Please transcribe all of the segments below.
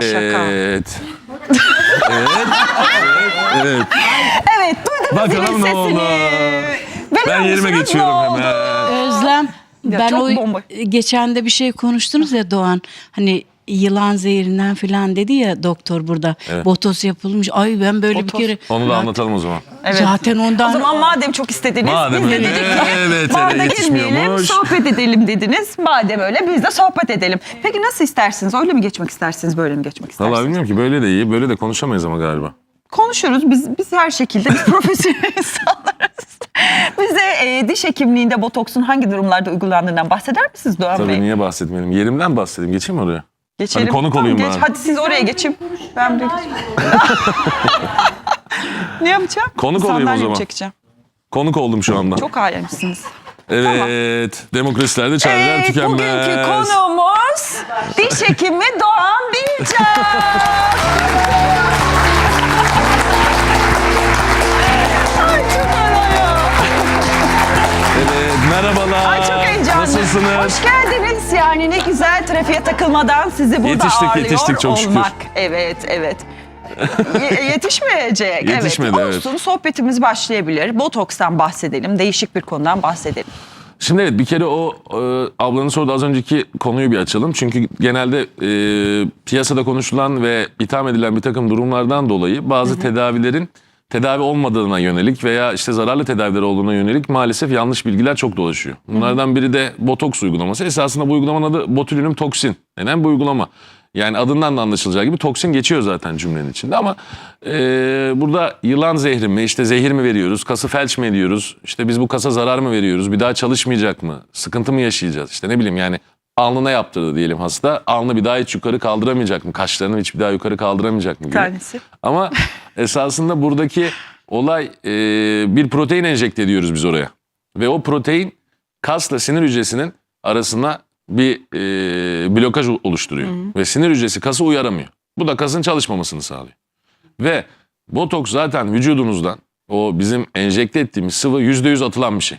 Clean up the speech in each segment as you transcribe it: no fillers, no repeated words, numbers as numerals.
Şaka. Evet. Evet. Evet. Evet, duydunuz Bakalım zilin ne sesini. oldu? Biliyor Ben yerime musunuz geçiyorum ne oldu? hemen. Özlem, Ya ben çok o bomba. geçen de bir şey konuştunuz ya Doğan. Hani yılan zehrinden falan dedi ya doktor burada. Evet. Botoks yapılmış. Ay ben böyle Botoks. bir kere... Onu da anlatalım o zaman. Evet. Zaten ondan... O zaman madem çok istediniz, Madem biz de öyle, dedik ki evet, barda evet, girmeyelim, yetişmiyormuş. sohbet edelim dediniz. Madem öyle biz de sohbet edelim. Peki nasıl istersiniz? Öyle mi geçmek istersiniz, böyle mi geçmek istersiniz? Vallahi bilmiyorum ki, böyle de iyi, böyle de konuşamayız ama galiba. Konuşuruz. Biz her şekilde biz profesyonel insanlarız. Bize diş hekimliğinde botoksun hangi durumlarda uygulandığından bahseder misiniz Doğan Bey? Tabii, niye bahsetmeyelim? Yerimden bahsedeyim. Geçeyim mi oraya? Geçelim. Hadi konuk Tamam, olayım geç. bari. Hadi siz oraya geçin. Ben de Ne yapacağım? Konuk olayım o Sandalye zaman. çekeceğim. Konuk oldum şu anda. Çok hainmişsiniz. Evet. Demokrasilerde çareler tükenmez. Bugünkü konuğumuz diş hekimi Doğan Bilcan. Ay çok araya. Evet, merhabalar. Ay çok heyecanlı. Nasılsınız? Hoş geldiniz. Yani ne güzel trafiğe takılmadan sizi burada ağırlıyor Yetiştik çok şükür. olmak. Evet, evet. Yetişmeyecek. Yetişmedi, evet. Olsun, sohbetimiz başlayabilir. Botokstan bahsedelim, değişik bir konudan bahsedelim. Şimdi evet, bir kere o ablanın sorduğu az önceki konuyu bir açalım. Çünkü genelde piyasada konuşulan ve itham edilen bir takım durumlardan dolayı bazı tedavilerin tedavi olmadığına yönelik veya işte zararlı tedaviler olduğuna yönelik maalesef yanlış bilgiler çok dolaşıyor. Bunlardan biri de botoks uygulaması. Esasında bu uygulamanın adı botulinium toksin denen bir uygulama. Yani adından da anlaşılacağı gibi toksin geçiyor zaten cümlenin içinde ama burada yılan zehri mi, işte zehir mi veriyoruz, kası felç mi ediyoruz, işte biz bu kasa zarar mı veriyoruz, bir daha çalışmayacak mı, sıkıntı mı yaşayacağız, işte ne bileyim yani alnına yaptırdı diyelim hasta, alnını bir daha hiç yukarı kaldıramayacak mı, kaşlarını hiç bir daha yukarı kaldıramayacak mı gibi. Tanesi. Ama esasında buradaki olay bir protein enjekte ediyoruz biz oraya. Ve o protein kasla sinir hücresinin arasına bir blokaj oluşturuyor. Ve sinir hücresi kası uyaramıyor. Bu da kasın çalışmamasını sağlıyor. Ve botoks zaten vücudunuzdan o bizim enjekte ettiğimiz sıvı %100 atılan bir şey.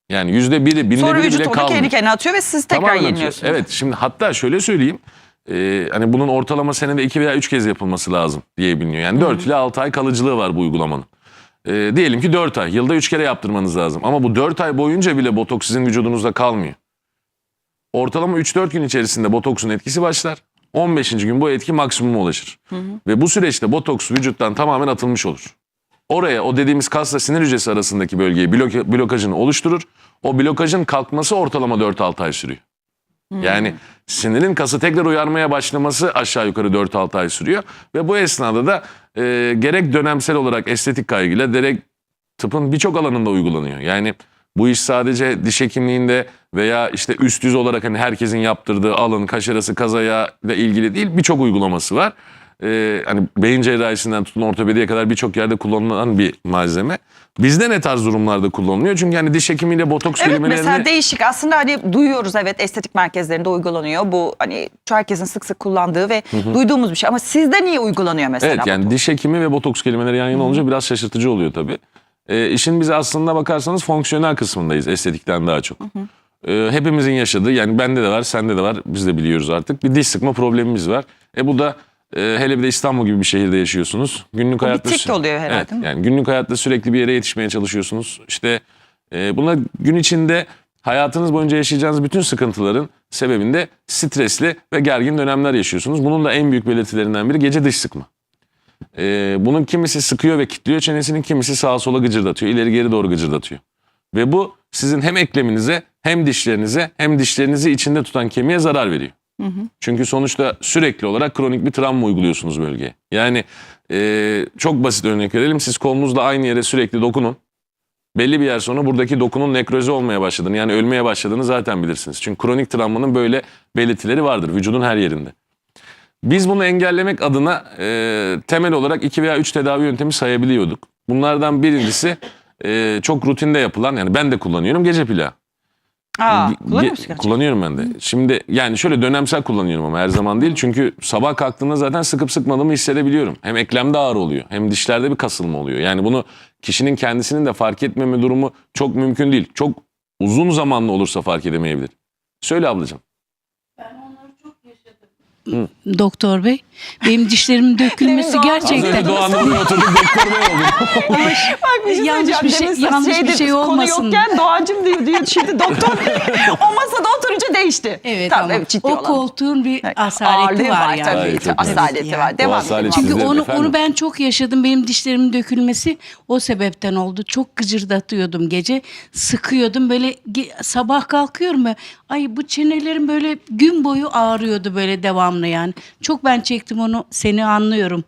Yani %1'i, binde Sonra biri vücut bile onu kalmıyor. kendi kendine atıyor ve siz tekrar Tamamen atıyor. yeniliyorsunuz. Evet, şimdi hatta şöyle söyleyeyim. Hani bunun ortalama senede 2 veya 3 kez yapılması lazım diye biliniyor. Yani 4 ile 6 ay kalıcılığı var bu uygulamanın. Diyelim ki 4 ay. Yılda 3 kere yaptırmanız lazım. Ama bu 4 ay boyunca bile botoks sizin vücudunuzda kalmıyor. Ortalama 3-4 gün içerisinde botoksun etkisi başlar. 15. gün bu etki maksimuma ulaşır. Ve bu süreçte botoks vücuttan tamamen atılmış olur. Oraya o dediğimiz kasla sinir hücresi arasındaki bölgeyi blokajını oluşturur. O blokajın kalkması ortalama 4-6 ay sürüyor. Yani sinirin kası tekrar uyarmaya başlaması aşağı yukarı 4-6 ay sürüyor. Ve bu esnada da gerek dönemsel olarak estetik kaygıyla gerek tıpın birçok alanında uygulanıyor. Yani bu iş sadece diş hekimliğinde veya işte üst yüz olarak hani herkesin yaptırdığı alın, kaş arası kazaya ile ilgili değil, birçok uygulaması var. Hani beyin cerrahisinden tutun ortopediye kadar birçok yerde kullanılan bir malzeme. Bizde ne tarz durumlarda kullanılıyor? Çünkü hani diş hekimiyle botoks Evet, kelimelerini... mesela değişik aslında hani duyuyoruz, evet, estetik merkezlerinde uygulanıyor. Bu hani herkesin sık sık kullandığı ve duyduğumuz bir şey. Ama sizde niye uygulanıyor mesela? Evet, yani diş hekimi ve botoks kelimeleri yan yana olunca biraz şaşırtıcı oluyor tabii. İşin bize aslında bakarsanız fonksiyonel kısmındayız estetikten daha çok. Hepimizin yaşadığı, yani bende de var, sende de var, biz de biliyoruz artık. Bir diş sıkma problemimiz var. Bu da hele bir de İstanbul gibi bir şehirde yaşıyorsunuz. Günlük hayatta tik oluyor herhalde, evet, değil mi? yani günlük hayatta sürekli bir yere yetişmeye çalışıyorsunuz. İşte buna gün içinde hayatınız boyunca yaşayacağınız bütün sıkıntıların sebebinde stresli ve gergin dönemler yaşıyorsunuz. Bunun da en büyük belirtilerinden biri gece diş sıkma. Bunun kimisi sıkıyor ve kilitliyor çenesinin, kimisi sağa sola gıcırdatıyor, ileri geri doğru gıcırdatıyor. Ve bu sizin hem ekleminize hem dişlerinize hem dişlerinizi içinde tutan kemiğe zarar veriyor. Çünkü sonuçta sürekli olarak kronik bir travma uyguluyorsunuz bölgeye. Yani çok basit örnek verelim, siz kolunuzla aynı yere sürekli dokunun. Belli bir yer sonra buradaki dokunun nekroze olmaya başladığını, yani ölmeye başladığını zaten bilirsiniz. Çünkü kronik travmanın böyle belirtileri vardır vücudun her yerinde. Biz bunu engellemek adına temel olarak 2 veya 3 tedavi yöntemi sayabiliyorduk. Bunlardan birincisi çok rutinde yapılan, yani ben de kullanıyorum, gece plağı. Kullanıyor musun gerçekten? Kullanıyorum ben de. Şimdi yani şöyle dönemsel kullanıyorum ama her zaman değil. Çünkü sabah kalktığımda zaten sıkıp sıkmadığımı hissedebiliyorum. Hem eklemde ağrı oluyor hem dişlerde bir kasılma oluyor. Yani bunu kişinin kendisinin de fark etmeme durumu çok mümkün değil. Çok uzun zamanlı olursa fark edemeyebilir. Söyle ablacığım. Ben onları çok yaşadım. doktor bey. Benim dişlerimin dökülmesi Demin Doğan- Az önce gerçekten. Doğan'la buraya oturduk, doktor bey olduk. Bak bir şey Yanlış söyleyeceğim. bir şey- Demin yanlış bir şey konu olmasın. yokken Doğancım diyor şimdi doktor o masada oturunca değişti. Evet Tamam, ama evet, ciddi o olan. koltuğun bir Evet, asaleti ağırlığı var var yani. tabii. Hayır, çok Asaleti yani. var. O Devam asalet edelim. Çünkü Sizlerin onu efendim. ben çok yaşadım. Benim dişlerimin dökülmesi o sebepten oldu. Çok gıcırdatıyordum gece. Sıkıyordum böyle sabah kalkıyorum ve ay bu çenelerim böyle gün boyu ağrıyordu böyle devamlı yani. Çok ben çektim onu. Seni anlıyorum.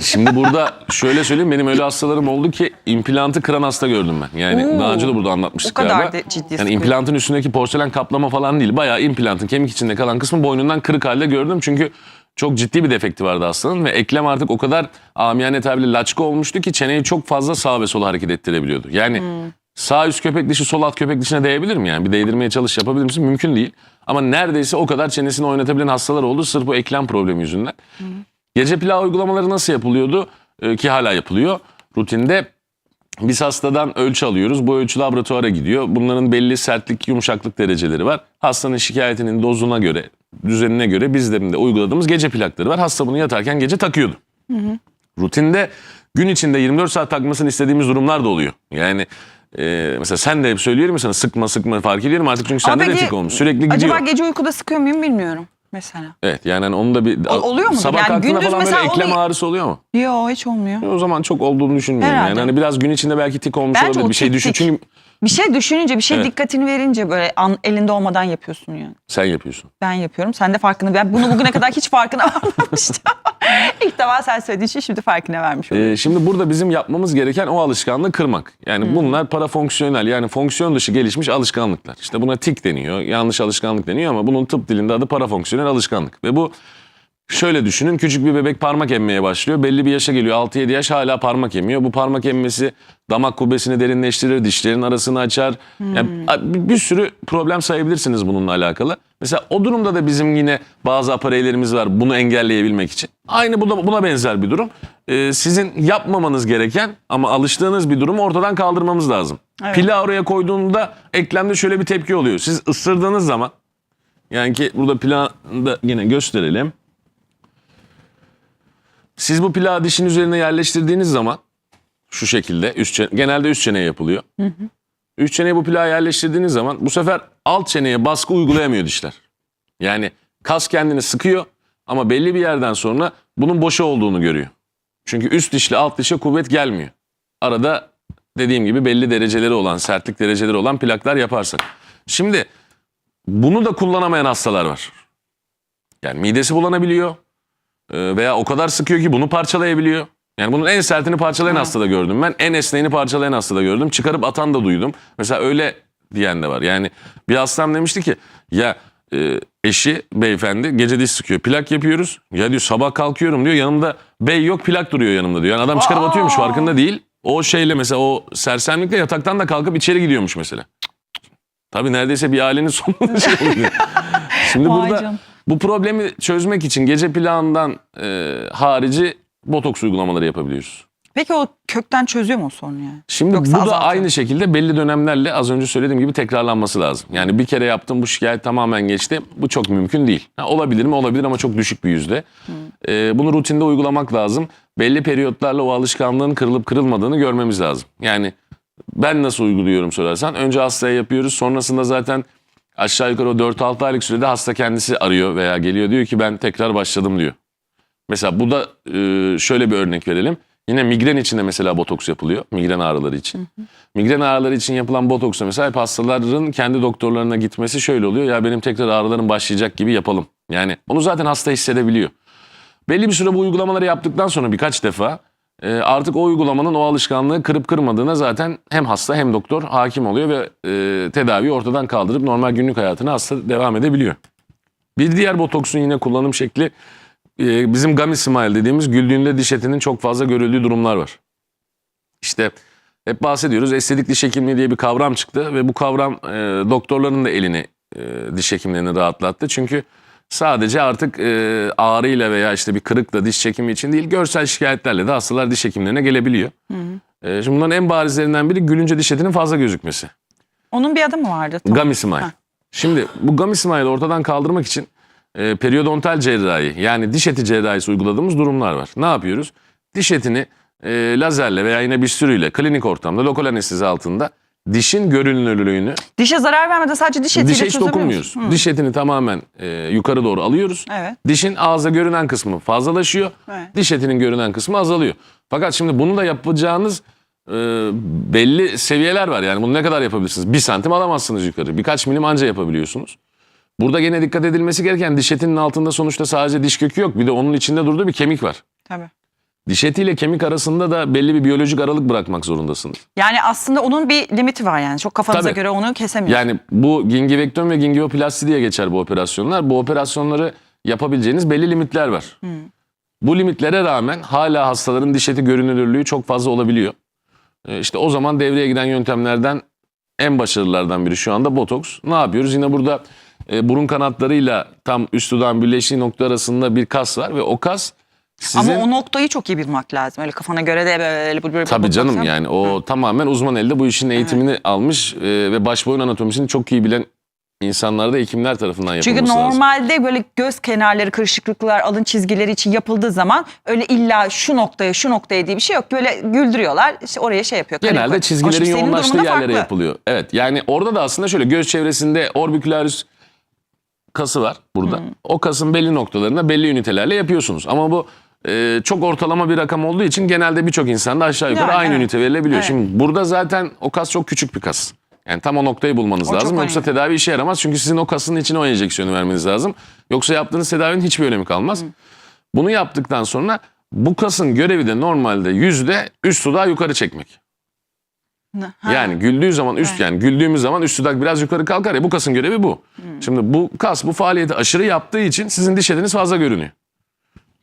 Şimdi burada şöyle söyleyeyim, benim öyle hastalarım oldu ki implantı kıran hasta gördüm ben. Yani Oo. daha önce de burada anlatmıştık O kadar galiba. da ciddi Yani sıkıyor. implantın üstündeki porselen kaplama falan değil. Bayağı implantın kemik içinde kalan kısmı boynundan kırık halde gördüm. Çünkü çok ciddi bir defekti vardı hastanın ve eklem artık o kadar amiyane tabirle laçka olmuştu ki çeneyi çok fazla sağ ve sola hareket ettirebiliyordu. Yani sağ üst köpek dişi sol alt köpek dişine değebilir mi yani? Bir değdirmeye çalış, yapabilir misin? Mümkün değil. Ama neredeyse o kadar çenesini oynatabilen hastalar oldu sırf bu eklem problemi yüzünden. Gece plağı uygulamaları nasıl yapılıyordu? Ki hala yapılıyor. Rutinde biz hastadan ölçü alıyoruz. Bu ölçü laboratuvara gidiyor. Bunların belli sertlik, yumuşaklık dereceleri var. Hastanın şikayetinin dozuna göre, düzenine göre bizlerin de uyguladığımız gece plakları var. Hasta bunu yatarken gece takıyordu. Rutinde gün içinde 24 saat takmasını istediğimiz durumlar da oluyor. Yani mesela sen de hep söylüyorum ya sana, sıkma fark ediyorum artık çünkü sende de peki, tik olmuş. Sürekli gidiyor. Acaba gece uykuda sıkıyor muyum bilmiyorum mesela. Evet, yani hani onun da bir Oluyor mu? sabah Yani kalktığında gündüz falan böyle mesela eklem onu- ağrısı oluyor mu? Yok hiç olmuyor. O zaman çok olduğunu düşünmüyorum. Herhalde. Yani hani biraz gün içinde belki tik olmuş Bence olabilir. o Bir şey tik düşün tik. çünkü Bir şey düşününce, bir şey Evet. dikkatini verince böyle elinde olmadan yapıyorsun yani. sen yapıyorsun. Ben yapıyorum. Sen de farkında. Ben bunu bugüne kadar hiç farkına varmamıştım. İlk defa sen söylediğin için şimdi farkına vermiş oldum. Şimdi burada bizim yapmamız gereken o alışkanlığı kırmak. Yani bunlar parafonksiyonel, yani fonksiyon dışı gelişmiş alışkanlıklar. İşte buna tik deniyor, yanlış alışkanlık deniyor ama bunun tıp dilinde adı parafonksiyonel alışkanlık. Ve bu şöyle düşünün, küçük bir bebek parmak emmeye başlıyor. Belli bir yaşa geliyor, 6-7 yaş, hala parmak emmiyor. Bu parmak emmesi damak kubbesini derinleştirir, dişlerin arasını açar. Yani bir sürü problem sayabilirsiniz bununla alakalı. Mesela o durumda da bizim yine bazı apareylerimiz var bunu engelleyebilmek için. Aynı buna benzer bir durum. Sizin yapmamanız gereken ama alıştığınız bir durumu ortadan kaldırmamız lazım. Evet. Pili oraya koyduğunda eklemde şöyle bir tepki oluyor. Siz ısırdığınız zaman, yani ki burada planda yine gösterelim. Siz bu plağı dişin üzerine yerleştirdiğiniz zaman şu şekilde genelde üst çeneye yapılıyor. Üst çeneye bu plağı yerleştirdiğiniz zaman bu sefer alt çeneye baskı uygulayamıyor dişler. Yani kas kendini sıkıyor ama belli bir yerden sonra bunun boşa olduğunu görüyor. Çünkü üst dişle alt dişe kuvvet gelmiyor. Arada dediğim gibi belli dereceleri olan, sertlik dereceleri olan plaklar yaparsak. Şimdi bunu da kullanamayan hastalar var. Yani midesi bulanabiliyor. Veya o kadar sıkıyor ki bunu parçalayabiliyor. Yani bunun en sertini parçalayan hasta da gördüm ben. En esneğini parçalayan hasta da gördüm. Çıkarıp atan da duydum. Mesela öyle diyen de var. Yani bir hastam demişti ki ya eşi beyefendi gece diş sıkıyor. Plak yapıyoruz. Ya diyor sabah kalkıyorum diyor. Yanımda bey yok, plak duruyor yanımda diyor. Yani adam çıkarıp atıyormuş, farkında değil. O şeyle mesela o sersemlikle yataktan da kalkıp içeri gidiyormuş mesela. Tabii neredeyse bir ailenin sonunda şey oluyor. Şimdi Vay burada canım. bu problemi çözmek için gece plağından harici botoks uygulamaları yapabiliyoruz. Peki o kökten çözüyor mu o sorunu yani? Şimdi Yoksa bu da azaltıyor mu? aynı şekilde belli dönemlerle az önce söylediğim gibi tekrarlanması lazım. Yani bir kere yaptım, bu şikayet tamamen geçti. Bu çok mümkün değil. Olabilir mi? Olabilir ama çok düşük bir yüzde. Bunu rutinde uygulamak lazım. Belli periyotlarla o alışkanlığın kırılıp kırılmadığını görmemiz lazım. Yani ben nasıl uyguluyorum sorarsan, önce hastaya yapıyoruz. Sonrasında zaten aşağı yukarı o 4-6 aylık sürede hasta kendisi arıyor veya geliyor, diyor ki ben tekrar başladım diyor. Mesela bu da şöyle bir örnek verelim. Yine migren için de mesela botoks yapılıyor. Migren ağrıları için. Migren ağrıları için yapılan botoksa mesela hep hastaların kendi doktorlarına gitmesi şöyle oluyor. Ya benim tekrar ağrılarım başlayacak gibi yapalım. Yani onu zaten hasta hissedebiliyor. Belli bir süre bu uygulamaları yaptıktan sonra birkaç defa artık o uygulamanın o alışkanlığı kırıp kırmadığına zaten hem hasta hem doktor hakim oluyor ve tedaviyi ortadan kaldırıp normal günlük hayatına hasta devam edebiliyor. Bir diğer botoksun yine kullanım şekli bizim gummy smile dediğimiz güldüğünde diş etinin çok fazla görüldüğü durumlar var. İşte hep bahsediyoruz, estetik diş hekimliği diye bir kavram çıktı ve bu kavram doktorların da elini diş hekimlerini rahatlattı. Çünkü sadece artık ağrıyla veya işte bir kırıkla diş çekimi için değil, görsel şikayetlerle de hastalar diş hekimlerine gelebiliyor. Şimdi bunların en barizlerinden biri gülünce diş etinin fazla gözükmesi. Onun bir adı mı vardı? Tamam. Gummy smile. Ha. Şimdi bu gummy smile'ı ortadan kaldırmak için periyodontal cerrahi yani diş eti cerrahisi uyguladığımız durumlar var. Ne yapıyoruz? Diş etini lazerle veya yine bir sürüyle klinik ortamda lokal anestezi altında dişin görünürlüğünü Dişe zarar vermeden sadece diş etiyle dişe hiç çözebiliyor dokunmuyoruz. musun? Diş etini tamamen yukarı doğru alıyoruz. Evet. Dişin ağza görünen kısmı fazlalaşıyor. Evet. Diş etinin görünen kısmı azalıyor. Fakat şimdi bunu da yapacağınız belli seviyeler var. Yani bunu ne kadar yapabilirsiniz? 1 santim alamazsınız yukarı. Birkaç milim anca yapabiliyorsunuz. Burada gene dikkat edilmesi gereken diş etinin altında sonuçta sadece diş kökü yok. Bir de onun içinde durduğu bir kemik var. Tabii. Diş etiyle kemik arasında da belli bir biyolojik aralık bırakmak zorundasınız. Yani aslında onun bir limiti var yani. Çok kafanıza Tabii. göre onu kesemiyorsunuz. Yani bu gingivektomi ve gingivoplasti diye geçer bu operasyonlar. Bu operasyonları yapabileceğiniz belli limitler var. Bu limitlere rağmen hala hastaların diş eti görünürlüğü çok fazla olabiliyor. İşte o zaman devreye giden yöntemlerden en başarılılardan biri şu anda botoks. Ne yapıyoruz? Yine burada burun kanatlarıyla tam üst dudağın birleştiği nokta arasında bir kas var ve o kas sizin... Ama o noktayı çok iyi bilmek lazım. Öyle kafana göre de böyle Tabii canım baksan- yani o tamamen uzman elde bu işin eğitimini almış ve baş boyun anatomisini çok iyi bilen insanlarda hekimler tarafından yapılması Çünkü lazım. normalde böyle göz kenarları, kırışıklıklar, alın çizgileri için yapıldığı zaman öyle illa şu noktaya diye bir şey yok. Böyle güldürüyorlar. İşte oraya şey yapıyor. kare Genelde koy. çizgilerin Ama senin yoğunlaştığı durumunda yerlere farklı. yapılıyor. Evet yani orada da aslında şöyle göz çevresinde orbicularis kası var burada. O kasın belli noktalarında belli ünitelerle yapıyorsunuz. Ama bu çok ortalama bir rakam olduğu için genelde birçok insanda aşağı yukarı Yani, aynı evet. ünite verilebiliyor. Evet. Şimdi burada zaten o kas çok küçük bir kas. Yani tam o noktayı bulmanız O çok lazım. Yoksa önemli. tedavi işe yaramaz. Çünkü sizin o kasın içine o enjeksiyonu vermeniz lazım. Yoksa yaptığınız tedavinin hiçbir önemi kalmaz. Bunu yaptıktan sonra bu kasın görevi de normalde yüzde üst dudağı yukarı çekmek. Ha. Yani güldüğü zaman yani güldüğümüz zaman üst dudak biraz yukarı kalkar ya bu kasın görevi bu. Şimdi bu kas bu faaliyeti aşırı yaptığı için sizin diş etiniz fazla görünüyor.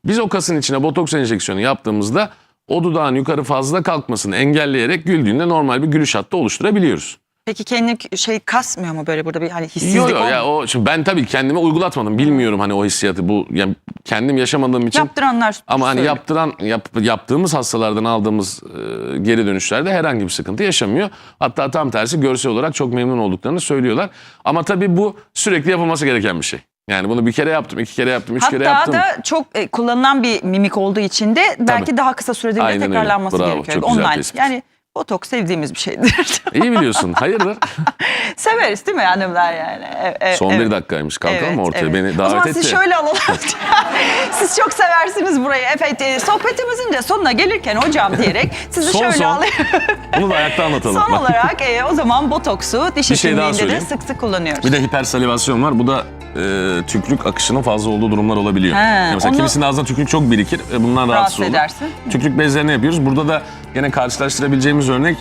Biz o kasın içine botoks enjeksiyonu yaptığımızda o dudağın yukarı fazla kalkmasını engelleyerek güldüğünde normal bir gülüş hattı oluşturabiliyoruz. Peki kendini kasmıyor mu böyle burada bir hani hissizlik Yok olmuyor? ya o şimdi ben tabii kendime uygulatmadım. Bilmiyorum hani o hissiyatı bu yani kendim yaşamadığım için. Yaptıranlar Ama hani söylüyor. yaptığımız hastalardan aldığımız geri dönüşlerde herhangi bir sıkıntı yaşamıyor. Hatta tam tersi görsel olarak çok memnun olduklarını söylüyorlar. Ama tabii bu sürekli yapılması gereken bir şey. Yani bunu bir kere yaptım, 2 kere yaptım, 3 kere yaptım. Hatta da çok kullanılan bir mimik olduğu için de belki Tabii. daha kısa sürede bile Aynen öyle. tekrarlanması Bravo, gerekiyor. çok güzel Online. tespit. Yani botoks sevdiğimiz bir şeydir. İyi biliyorsun. Hayırdır? Severiz değil mi hanımlar yani? Son evet. bir dakikaymış. Kalkalım mı ortaya? evet. Beni O davet zaman etti. siz şöyle alalım. Siz çok seversiniz burayı. Evet, sohbetimizin de sonuna gelirken hocam diyerek sizi Son, şöyle son. alayım. Bunu da ayakta anlatalım. Son olarak o zaman botoksu diş Bir şey daha hekimliğinde de söyleyeyim. sık sık kullanıyoruz. Bir de hipersalivasyon var. Bu da tükrük akışının fazla olduğu durumlar olabiliyor. He, Yani mesela onu- kimisinin ağzında tükrük çok birikir ve bundan rahatsız olur. edersin. Tükrük bezlerini yapıyoruz. Burada da gene karşılaştırabileceğimiz örnek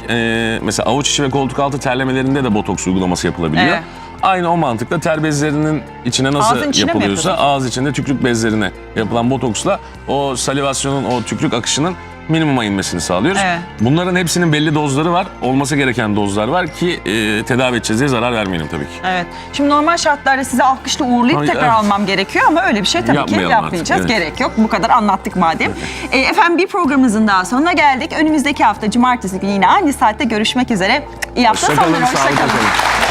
mesela avuç içi ve koltuk altı terlemelerinde de botoks uygulaması yapılabiliyor. Evet. Aynı o mantıkla ter bezlerinin içine nasıl Ağzın içine mi yapılıyorsa yapıyorsunuz? ağız içinde tükrük bezlerine yapılan botoksla o salivasyonun o tükrük akışının minimuma inmesini sağlıyoruz. Evet. Bunların hepsinin belli dozları var. Olması gereken dozlar var ki tedavi edeceğiz diye zarar vermeyelim tabii ki. Evet. Şimdi normal şartlarda size alkışla uğurlayıp Ay, tekrar evet. almam gerekiyor ama öyle bir şey tabii ki Yapmayalım yapmayacağız. artık, evet. Gerek yok. Bu kadar anlattık madem. Efendim bir programımızın daha sonuna geldik. Önümüzdeki hafta cumartesi günü yine aynı saatte görüşmek üzere. İyi hafta Hoşça kalın, sonları. Hoşça sağlıkla kalın. kalın.